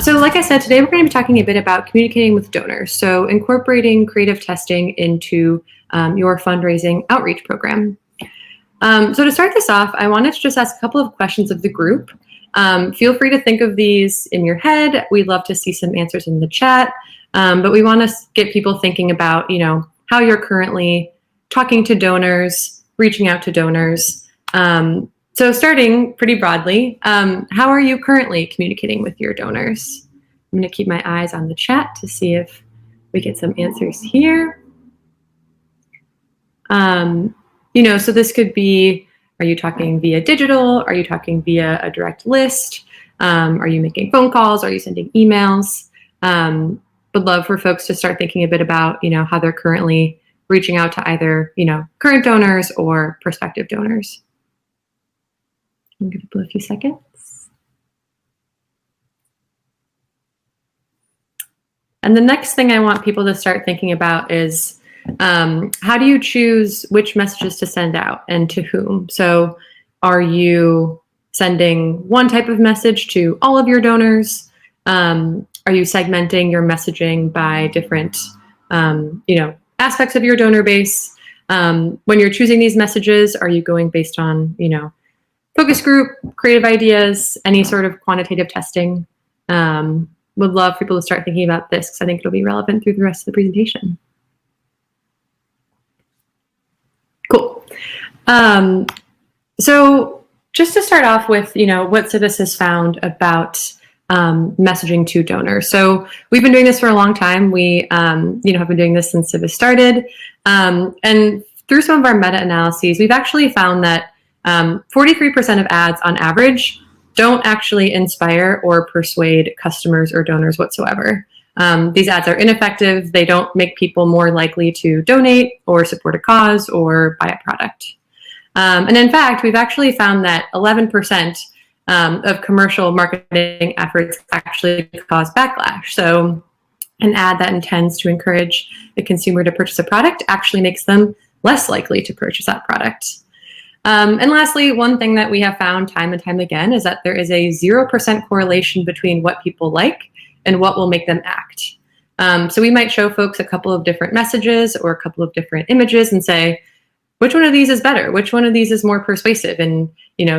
So like I said, today we're going to be talking a bit about communicating with donors. So incorporating creative testing into your fundraising outreach program. So to start this off, I wanted to just ask a couple of questions of the group. Feel free to think of these in your head. We'd love to see some answers in the chat, but we want to get people thinking about, how you're currently talking to donors, reaching out to donors. So starting pretty broadly, how are you currently communicating with your donors? I'm going to keep my eyes on the chat to see if we get some answers here. So this could be, are you talking via digital? Are you talking via a direct list? Are you making phone calls? Are you sending emails? Would love for folks to start thinking a bit about, how they're currently reaching out to either, current donors or prospective donors. I'll give people a few seconds. And the next thing I want people to start thinking about is, how do you choose which messages to send out and to whom? So are you sending one type of message to all of your donors? Are you segmenting your messaging by different, aspects of your donor base? When you're choosing these messages, are you going based on, focus group, creative ideas, any sort of quantitative testing? Would love people to start thinking about this because I think it'll be relevant through the rest of the presentation. Cool. So just to start off with, what Civis has found about messaging to donors. So we've been doing this for a long time. We, have been doing this since Civis started. And through some of our meta-analyses, we've actually found that 43% of ads on average don't actually inspire or persuade customers or donors whatsoever. These ads are ineffective. They don't make people more likely to donate or support a cause or buy a product. And in fact, we've actually found that 11% of commercial marketing efforts actually cause backlash. So an ad that intends to encourage the consumer to purchase a product actually makes them less likely to purchase that product. And lastly, one thing that we have found time and time again is that there is a 0% correlation between what people like and what will make them act. So we might show folks a couple of different messages or a couple of different images and say, which one of these is better? Which one of these is more persuasive and,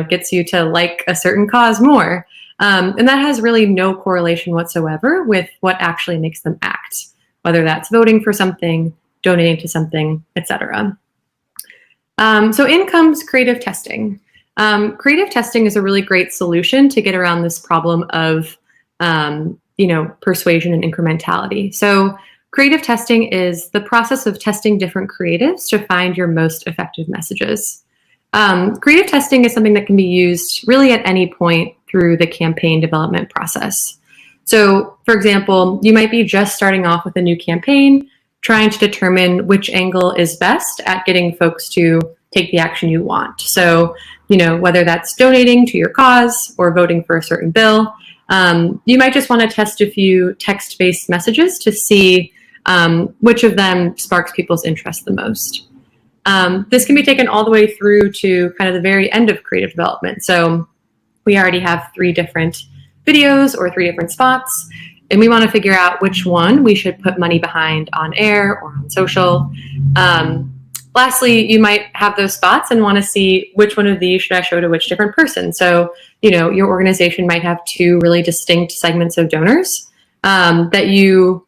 gets you to like a certain cause more? And that has really no correlation whatsoever with what actually makes them act, whether that's voting for something, donating to something, etc. So in comes creative testing. Creative testing is a really great solution to get around this problem of, persuasion and incrementality. So creative testing is the process of testing different creatives to find your most effective messages. Creative testing is something that can be used really at any point through the campaign development process. So, for example, you might be just starting off with a new campaign, trying to determine which angle is best at getting folks to take the action you want. So, whether that's donating to your cause or voting for a certain bill, you might just want to test a few text-based messages to see which of them sparks people's interest the most. This can be taken all the way through to kind of the very end of creative development. So we already have 3 different videos or 3 different spots, and we want to figure out which one we should put money behind on air or on social. Lastly, you might have those spots and want to see which one of these should I show to which different person. So, your organization might have 2 really distinct segments of donors that you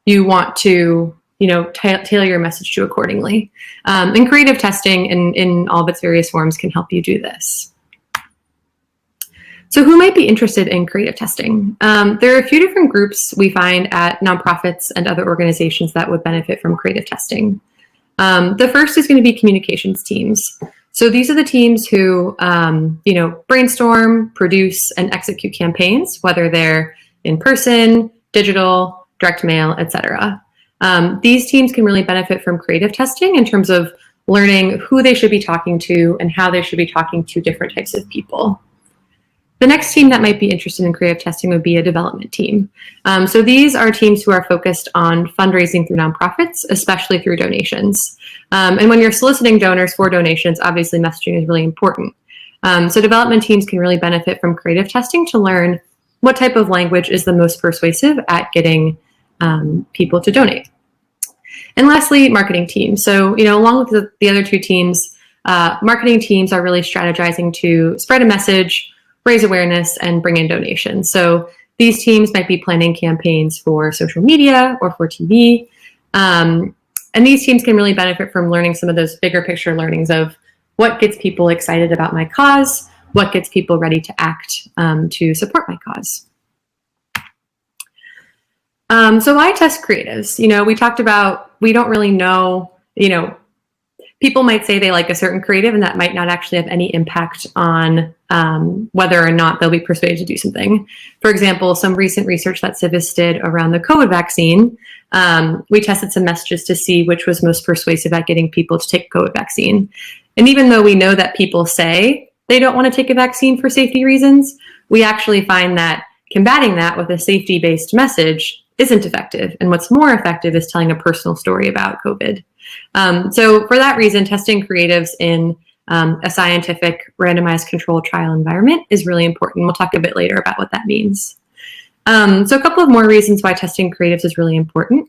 want to, tailor your message to accordingly. And creative testing in all of its various forms can help you do this. So who might be interested in creative testing? There are a few different groups we find at nonprofits and other organizations that would benefit from creative testing. The first is going to be communications teams. So these are the teams who, brainstorm, produce, and execute campaigns, whether they're in person, digital, direct mail, etc. These teams can really benefit from creative testing in terms of learning who they should be talking to and how they should be talking to different types of people. The next team that might be interested in creative testing would be a development team. So these are teams who are focused on fundraising through nonprofits, especially through donations. And when you're soliciting donors for donations, obviously messaging is really important. So development teams can really benefit from creative testing to learn what type of language is the most persuasive at getting people to donate. And lastly, marketing teams. So, along with the other two teams, marketing teams are really strategizing to spread a message, raise awareness, and bring in donations. So these teams might be planning campaigns for social media or for TV. And these teams can really benefit from learning some of those bigger picture learnings of what gets people excited about my cause, what gets people ready to act to support my cause. So why test creatives? We talked about, we don't really know, people might say they like a certain creative and that might not actually have any impact on whether or not they'll be persuaded to do something. For example, some recent research that Civis did around the COVID vaccine, we tested some messages to see which was most persuasive at getting people to take a COVID vaccine. And even though we know that people say they don't want to take a vaccine for safety reasons, we actually find that combating that with a safety-based message isn't effective. And what's more effective is telling a personal story about COVID. So for that reason, testing creatives in a scientific randomized controlled trial environment is really important. We'll talk a bit later about what that means. So a couple of more reasons why testing creatives is really important.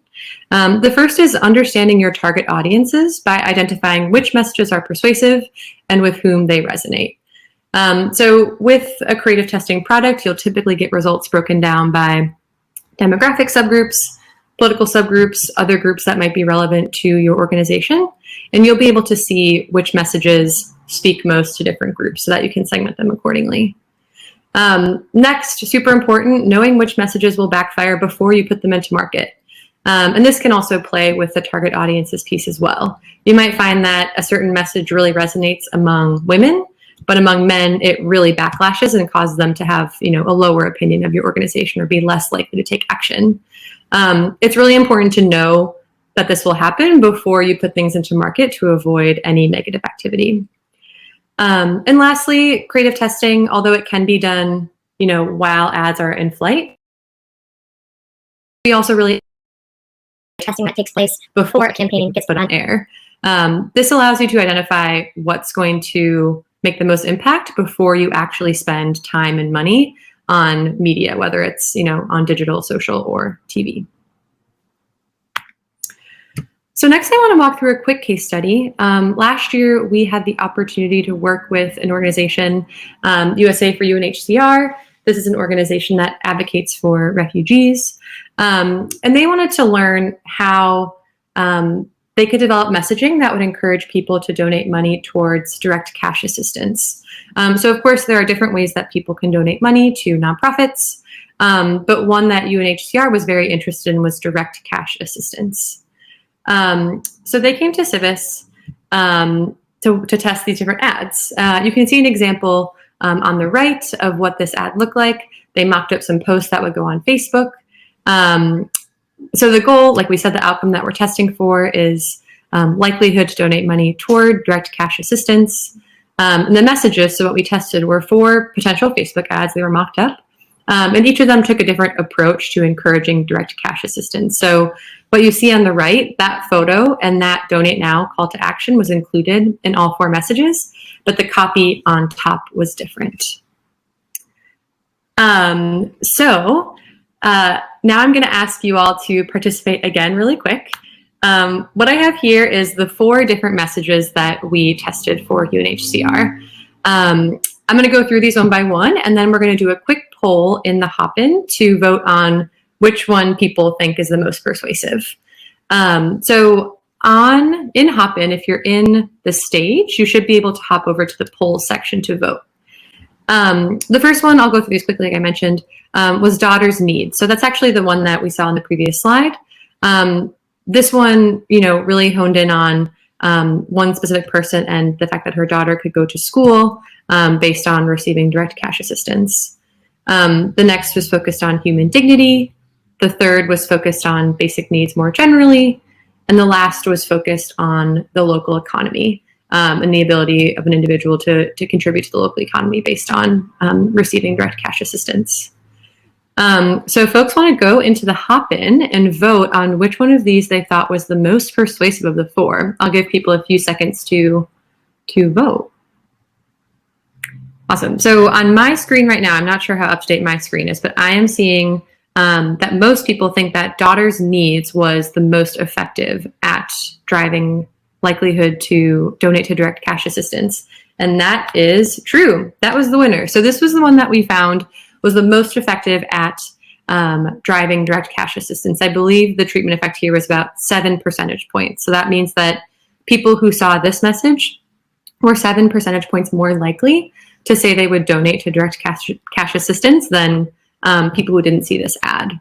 The first is understanding your target audiences by identifying which messages are persuasive and with whom they resonate. So with a creative testing product, you'll typically get results broken down by demographic subgroups, political subgroups, other groups that might be relevant to your organization, and you'll be able to see which messages speak most to different groups so that you can segment them accordingly. Next, super important, knowing which messages will backfire before you put them into market. And this can also play with the target audiences piece as well. You might find that a certain message really resonates among women, but among men, it really backlashes and causes them to have, a lower opinion of your organization or be less likely to take action. It's really important to know that this will happen before you put things into market to avoid any negative activity. And lastly, creative testing, although it can be done, while ads are in flight, we also really testing that takes place before a campaign gets put on air. This allows you to identify what's going to make the most impact before you actually spend time and money on media, whether it's, on digital, social, or TV. So next I want to walk through a quick case study. Last year, we had the opportunity to work with an organization, USA for UNHCR. This is an organization that advocates for refugees. And they wanted to learn how they could develop messaging that would encourage people to donate money towards direct cash assistance. So of course, there are different ways that people can donate money to nonprofits, but one that UNHCR was very interested in was direct cash assistance. So they came to Civis to test these different ads. You can see an example on the right of what this ad looked like. They mocked up some posts that would go on Facebook. So the goal, like we said, the outcome that we're testing for is likelihood to donate money toward direct cash assistance. And the messages, so what we tested were 4 potential Facebook ads. They were mocked up. And each of them took a different approach to encouraging direct cash assistance. So what you see on the right, that photo and that donate now call to action was included in all 4 messages, but the copy on top was different. Now I'm going to ask you all to participate again really quick. What I have here is the 4 different messages that we tested for UNHCR. I'm going to go through these one by one, and then we're going to do a quick poll in the Hopin to vote on which one people think is the most persuasive. So in Hopin, if you're in the stage, you should be able to hop over to the poll section to vote. The first one, I'll go through these quickly, like I mentioned, was daughter's needs. So that's actually the one that we saw on the previous slide. This one, really honed in on one specific person and the fact that her daughter could go to school based on receiving direct cash assistance. The next was focused on human dignity. The third was focused on basic needs more generally. And the last was focused on the local economy and the ability of an individual to contribute to the local economy based on receiving direct cash assistance. So folks want to go into the Hopin and vote on which one of these they thought was the most persuasive of the 4. I'll give people a few seconds to vote. Awesome. So on my screen right now, I'm not sure how up to date my screen is, but I am seeing that most people think that daughter's needs was the most effective at driving likelihood to donate to direct cash assistance. And that is true. That was the winner. So this was the one that we found was the most effective at driving direct cash assistance. I believe the treatment effect here was about 7 percentage points. So that means that people who saw this message were 7 percentage points more likely to say they would donate to direct cash assistance than people who didn't see this ad.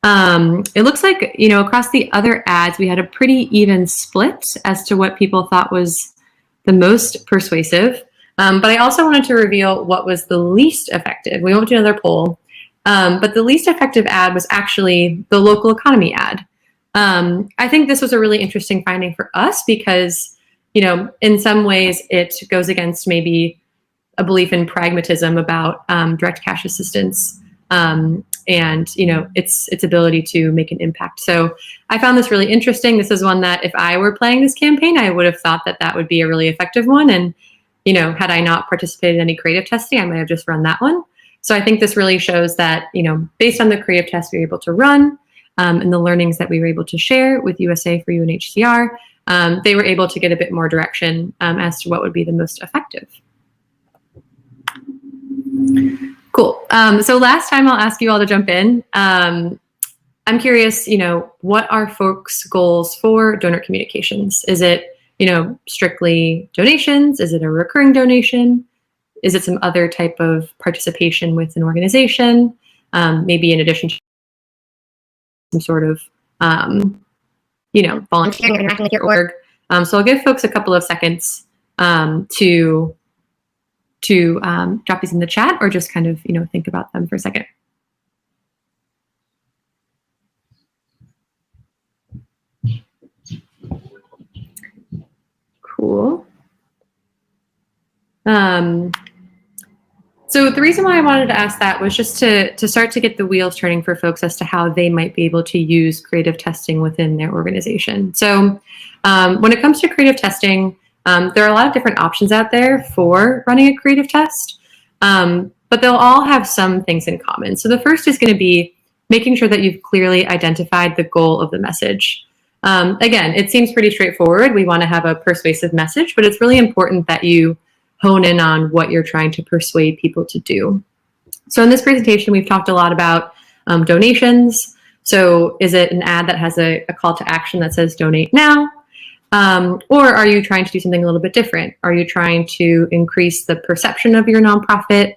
It looks like, across the other ads, we had a pretty even split as to what people thought was the most persuasive. But I also wanted to reveal what was the least effective. We won't do another poll. But the least effective ad was actually the local economy ad. I think this was a really interesting finding for us because, in some ways it goes against maybe a belief in pragmatism about direct cash assistance and its ability to make an impact. So I found this really interesting. This is one that if I were playing this campaign, I would have thought that that would be a really effective one. And had I not participated in any creative testing, I might have just run that one. So I think this really shows that based on the creative tests we were able to run and the learnings that we were able to share with USA for UNHCR, they were able to get a bit more direction as to what would be the most effective. Cool. So last time I'll ask you all to jump in. I'm curious, what are folks' goals for donor communications? Is it, strictly donations? Is it a recurring donation? Is it some other type of participation with an organization? Maybe in addition to some sort of, volunteering or interacting with your org. So I'll give folks a couple of seconds to drop these in the chat or just kind of, think about them for a second. Cool. So the reason why I wanted to ask that was just to start to get the wheels turning for folks as to how they might be able to use creative testing within their organization. So when it comes to creative testing, there are a lot of different options out there for running a creative test, but they'll all have some things in common. So the first is going to be making sure that you've clearly identified the goal of the message. Again, it seems pretty straightforward. We want to have a persuasive message, but it's really important that you hone in on what you're trying to persuade people to do. So in this presentation, we've talked a lot about donations. So is it an ad that has a call to action that says donate now? Or are you trying to do something a little bit different? Are you trying to increase the perception of your nonprofit,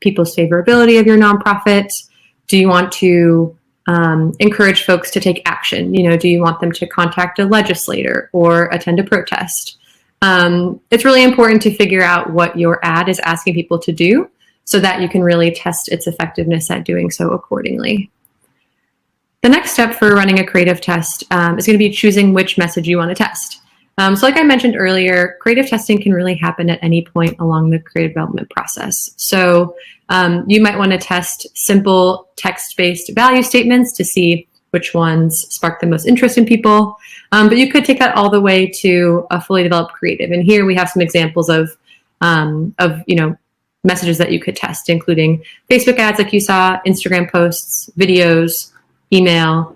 people's favorability of your nonprofit? Do you want to encourage folks to take action? Do you want them to contact a legislator or attend a protest? It's really important to figure out what your ad is asking people to do so that you can really test its effectiveness at doing so accordingly. The next step for running a creative test is going to be choosing which message you want to test. So like I mentioned earlier, creative testing can really happen at any point along the creative development process. So you might want to test simple text-based value statements to see which ones spark the most interest in people. But you could take that all the way to a fully developed creative. And here we have some examples of messages that you could test, including Facebook ads like you saw, Instagram posts, videos, email.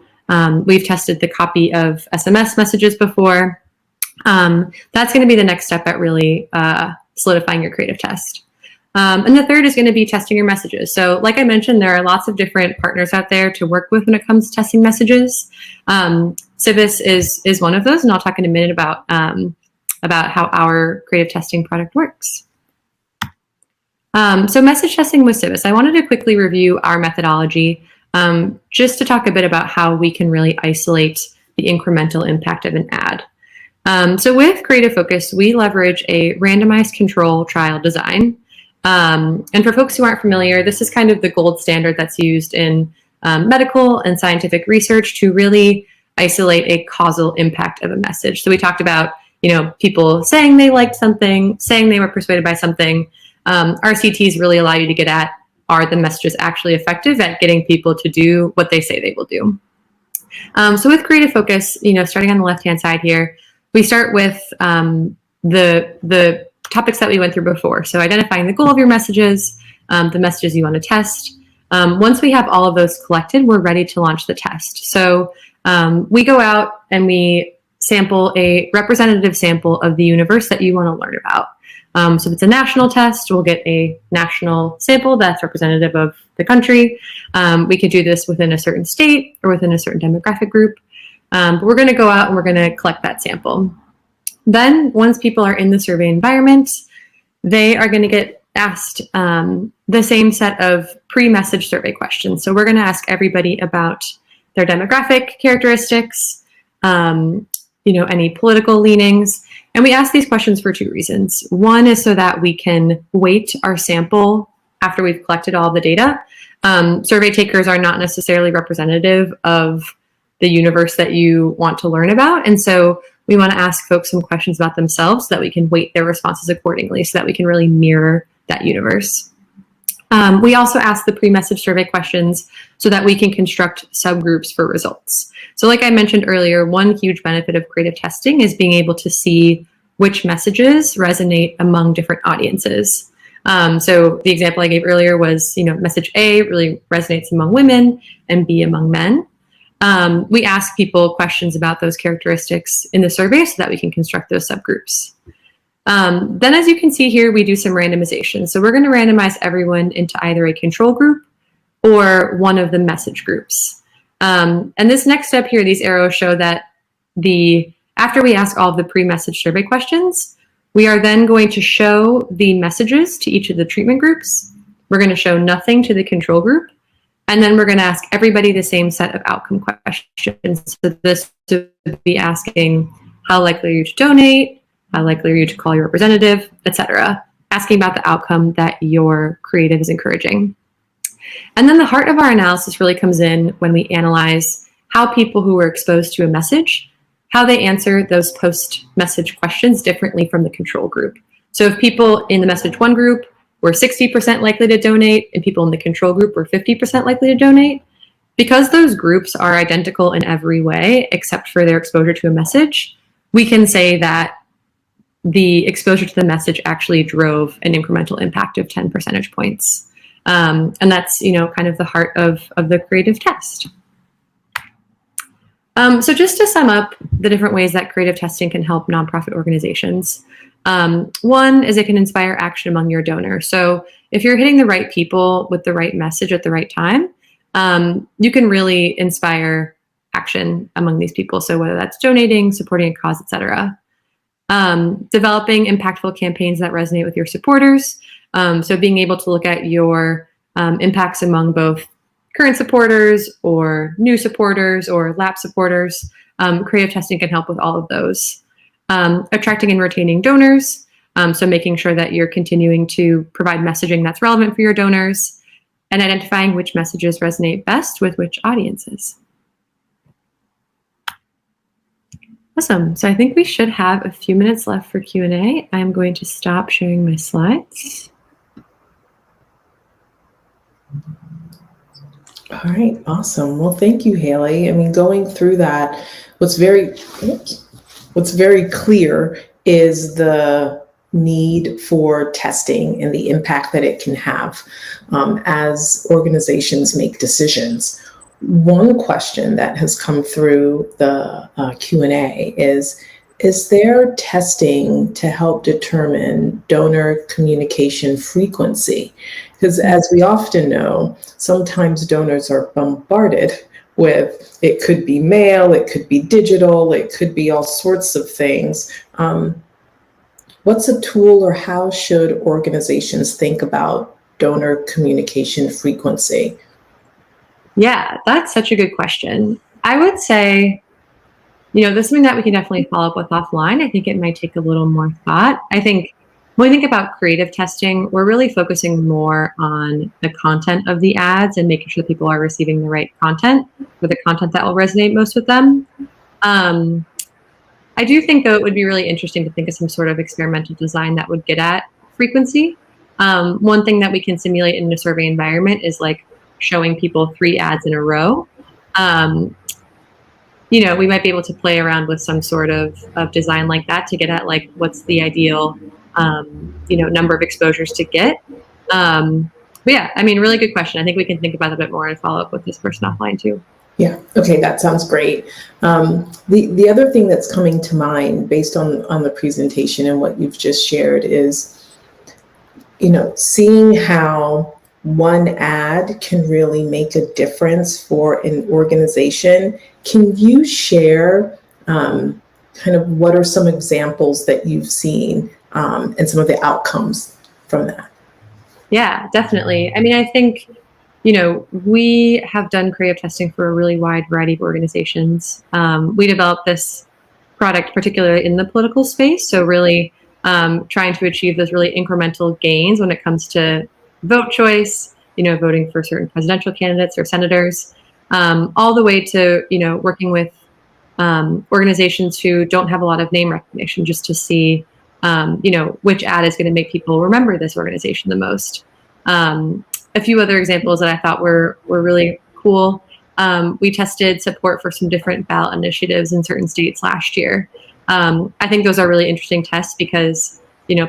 We've tested the copy of SMS messages before. That's going to be the next step at really solidifying your creative test. And the third is going to be testing your messages. So like I mentioned, there are lots of different partners out there to work with when it comes to testing messages. Civis is one of those, and I'll talk in a minute about how our creative testing product works. So message testing with Civis, I wanted to quickly review our methodology just to talk a bit about how we can really isolate the incremental impact of an ad. So with Creative Focus, we leverage a randomized control trial design. And for folks who aren't familiar, this is kind of the gold standard that's used in medical and scientific research to really isolate a causal impact of a message. So we talked about, people saying they liked something, saying they were persuaded by something. RCTs really allow you to get at, are the messages actually effective at getting people to do what they say they will do? So with Creative Focus, starting on the left-hand side here, we start with the topics that we went through before. So identifying the goal of your messages, the messages you want to test. Once we have all of those collected, we're ready to launch the test. So we go out and we sample a representative sample of the universe that you want to learn about. So if it's a national test, we'll get a national sample that's representative of the country. We could do this within a certain state or within a certain demographic group. But we're going to go out and we're going to collect that sample. Then once people are in the survey environment, they are going to get asked the same set of pre-message survey questions. So we're going to ask everybody about their demographic characteristics, any political leanings. And we ask these questions for two reasons. One is so that we can weight our sample after we've collected all the data. Survey takers are not necessarily representative of the universe that you want to learn about. And so we want to ask folks some questions about themselves so that we can weight their responses accordingly so that we can really mirror that universe. We also ask the pre-message survey questions so that we can construct subgroups for results. So like I mentioned earlier, one huge benefit of creative testing is being able to see which messages resonate among different audiences. So the example I gave earlier was, message A really resonates among women and B among men. We ask people questions about those characteristics in the survey so that we can construct those subgroups. Then as you can see here, we do some randomization. So we're going to randomize everyone into either a control group or one of the message groups. And this next step here, these arrows show that after we ask all of the pre-message survey questions, we are then going to show the messages to each of the treatment groups. We're going to show nothing to the control group. And then we're going to ask everybody the same set of outcome questions. So this would be asking, how likely are you to donate? How likely are you to call your representative, etc. Asking about the outcome that your creative is encouraging. And then the heart of our analysis really comes in when we analyze how people who were exposed to a message, how they answer those post-message questions differently from the control group. So if people in the message one group were 60% likely to donate and people in the control group were 50% likely to donate, because those groups are identical in every way except for their exposure to a message, we can say that the exposure to the message actually drove an incremental impact of 10 percentage points. And that's, kind of the heart of the creative test. So just to sum up the different ways that creative testing can help nonprofit organizations. One is it can inspire action among your donors. So if you're hitting the right people with the right message at the right time, you can really inspire action among these people. So whether that's donating, supporting a cause, etc. Developing impactful campaigns that resonate with your supporters. So being able to look at your impacts among both current supporters or new supporters or lapsed supporters. Creative testing can help with all of those. Attracting and retaining donors. So making sure that you're continuing to provide messaging that's relevant for your donors and identifying which messages resonate best with which audiences. Awesome. So I think we should have a few minutes left for Q&A. I'm going to stop sharing my slides. All right, awesome. Well, thank you, Haley. I mean, going through that, what's very clear is the need for testing and the impact that it can have as organizations make decisions. One question that has come through the Q&A is there testing to help determine donor communication frequency? Because as we often know, sometimes donors are bombarded with, it could be mail, it could be digital, it could be all sorts of things. What's a tool or how should organizations think about donor communication frequency? Yeah, that's such a good question. I would say, this is something that we can definitely follow up with offline. I think it might take a little more thought. I think when we think about creative testing, we're really focusing more on the content of the ads and making sure that people are receiving the right content or the content that will resonate most with them. I do think, though, it would be really interesting to think of some sort of experimental design that would get at frequency. One thing that we can simulate in a survey environment is like showing people 3 ads in a row. We might be able to play around with some sort of design like that to get at like what's the ideal number of exposures to get. But yeah, I mean, really good question. I think we can think about it a bit more and follow up with this person offline too. Yeah. Okay. That sounds great. The other thing that's coming to mind based on the presentation and what you've just shared is, seeing how one ad can really make a difference for an organization. Can you share kind of what are some examples that you've seen and some of the outcomes from that? Yeah, definitely. I mean, I think, we have done creative testing for a really wide variety of organizations. We developed this product particularly in the political space, so really trying to achieve those really incremental gains when it comes to vote choice, voting for certain presidential candidates or senators, all the way to, working with organizations who don't have a lot of name recognition, just to see, which ad is going to make people remember this organization the most. A few other examples that I thought were really cool. We tested support for some different ballot initiatives in certain states last year. I think those are really interesting tests because,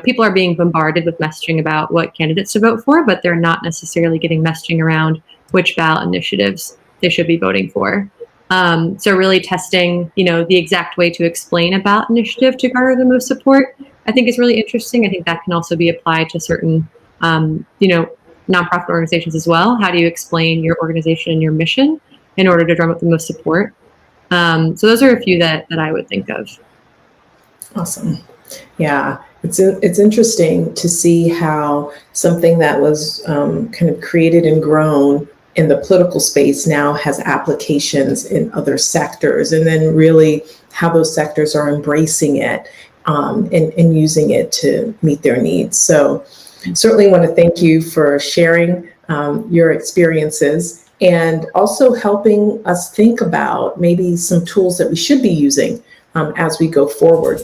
people are being bombarded with messaging about what candidates to vote for, but they're not necessarily getting messaging around which ballot initiatives they should be voting for. So really testing, the exact way to explain a ballot initiative to garner the most support, I think is really interesting. I think that can also be applied to certain, nonprofit organizations as well. How do you explain your organization and your mission in order to drum up the most support? So those are a few that I would think of. Awesome. Yeah, it's interesting to see how something that was kind of created and grown in the political space now has applications in other sectors, and then really how those sectors are embracing it and using it to meet their needs. So certainly want to thank you for sharing your experiences and also helping us think about maybe some tools that we should be using as we go forward.